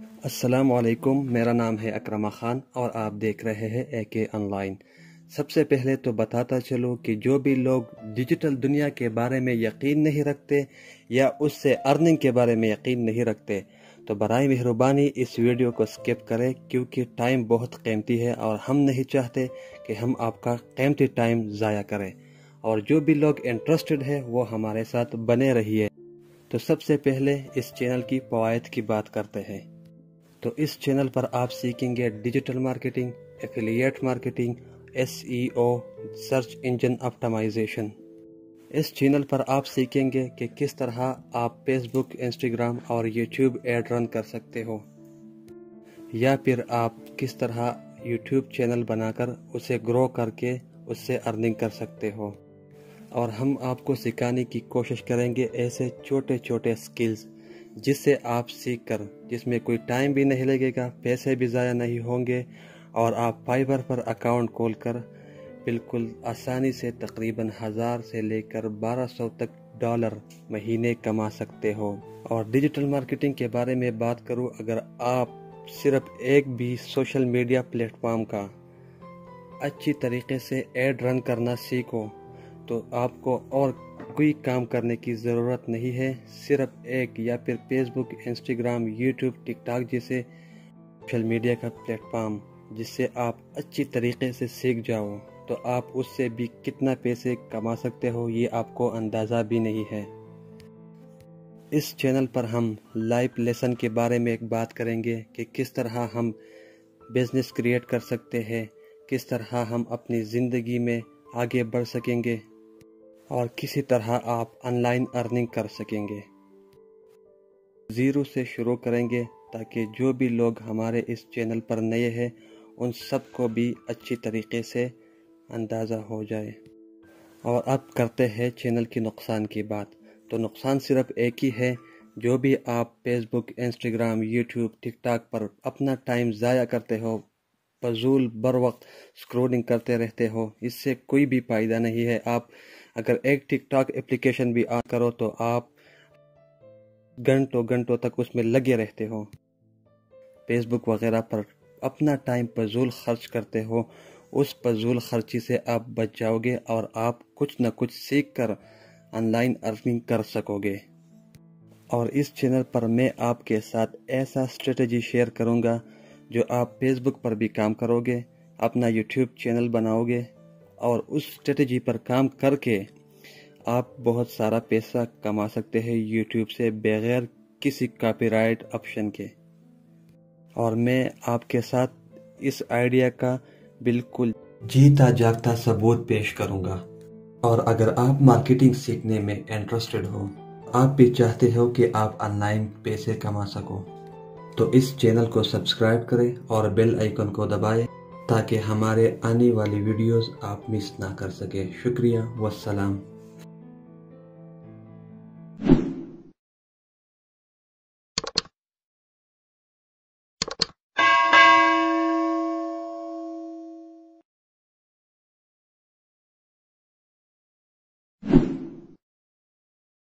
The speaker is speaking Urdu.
السلام علیکم، میرا نام ہے اکرمہ خان اور آپ دیکھ رہے ہیں AK آن لائن۔ سب سے پہلے تو بتاتا چلو کہ جو بھی لوگ ڈیجیٹل دنیا کے بارے میں یقین نہیں رکھتے یا اس سے ارننگ کے بارے میں یقین نہیں رکھتے تو برائے مہربانی اس ویڈیو کو سکپ کریں، کیونکہ ٹائم بہت قیمتی ہے اور ہم نہیں چاہتے کہ ہم آپ کا قیمتی ٹائم ضائع کریں۔ اور جو بھی لوگ انٹرسٹڈ ہے وہ ہمارے ساتھ بنے رہیے۔ تو سب سے پہلے اس چینل کی فوائد کی بات کرتے ہیں۔ تو اس چینل پر آپ سیکھیں گے digital marketing, affiliate marketing, SEO، search engine optimisation. اس چینل پر آپ سیکھیں گے کہ کس طرح آپ فیس بک، انسٹاگرام اور یوٹیوب ایڈ رن کر سکتے ہو، یا پھر آپ کس طرح یوٹیوب چینل بنا کر اسے گرو کر کے اس سے ارننگ کر سکتے ہو۔ اور ہم آپ کو سکھانے کی کوشش کریں گے ایسے چھوٹے چھوٹے سکلز جس سے آپ سیکھ کر، جس میں کوئی ٹائم بھی نہیں لگے گا، پیسے بھی ضائع نہیں ہوں گے، اور آپ فائبر پر اکاؤنٹ کھول کر بالکل آسانی سے تقریباً 1000 سے لے کر 1200 تک ڈالر مہینے کما سکتے ہو۔ اور ڈیجیٹل مارکیٹنگ کے بارے میں بات کروں، اگر آپ صرف ایک بھی سوشل میڈیا پلیٹ فارم کا اچھی طریقے سے ایڈ رن کرنا سیکھو تو آپ کو اور کوئی کام کرنے کی ضرورت نہیں ہے۔ صرف ایک یا پھر فیس بک، انسٹاگرام، یوٹیوب، ٹک ٹاک جیسے سوشل میڈیا کا پلیٹ فارم جس سے آپ اچھی طریقے سے سیکھ جاؤ تو آپ اس سے بھی کتنا پیسے کما سکتے ہو یہ آپ کو اندازہ بھی نہیں ہے۔ اس چینل پر ہم لائف لیسن کے بارے میں ایک بات کریں گے کہ کس طرح ہم بزنس کریٹ کر سکتے ہیں، کس طرح ہم اپنی زندگی میں آگے بڑھ سکیں گے، اور کسی طرح آپ آن لائن ارننگ کر سکیں گے۔ زیرو سے شروع کریں گے تاکہ جو بھی لوگ ہمارے اس چینل پر نئے ہیں ان سب کو بھی اچھی طریقے سے اندازہ ہو جائے۔ اور اب کرتے ہیں چینل کی نقصان کی بات۔ تو نقصان صرف ایک ہی ہے، جو بھی آپ فیس بک، انسٹاگرام، یوٹیوب، ٹک ٹاک پر اپنا ٹائم ضائع کرتے ہو، فضول بر وقت سکرولنگ کرتے رہتے ہو، اس سے کوئی بھی فائدہ نہیں ہے۔ آپ اگر ایک ٹک ٹاک اپلیکیشن بھی آن کرو تو آپ گھنٹوں گھنٹوں تک اس میں لگے رہتے ہو، فیس بک وغیرہ پر اپنا ٹائم فضول خرچ کرتے ہو۔ اس فضول خرچی سے آپ بچ جاؤ گے اور آپ کچھ نہ کچھ سیکھ کر آن لائن ارننگ کر سکو گے۔ اور اس چینل پر میں آپ کے ساتھ ایسا اسٹریٹجی شیئر کروں گا جو آپ فیس بک پر بھی کام کرو گے، اپنا یوٹیوب چینل بناؤ گے، اور اس اسٹریٹجی پر کام کر کے آپ بہت سارا پیسہ کما سکتے ہیں یوٹیوب سے بغیر کسی کاپی رائٹ آپشن کے۔ اور میں آپ کے ساتھ اس آئیڈیا کا بالکل جیتا جاگتا ثبوت پیش کروں گا۔ اور اگر آپ مارکیٹنگ سیکھنے میں انٹرسٹڈ ہو، آپ بھی چاہتے ہو کہ آپ آن لائن پیسے کما سکو، تو اس چینل کو سبسکرائب کریں اور بیل آئیکن کو دبائیں تاکہ ہمارے آنے والی ویڈیوز آپ مس نہ کر سکیں۔ شکریہ، والسلام۔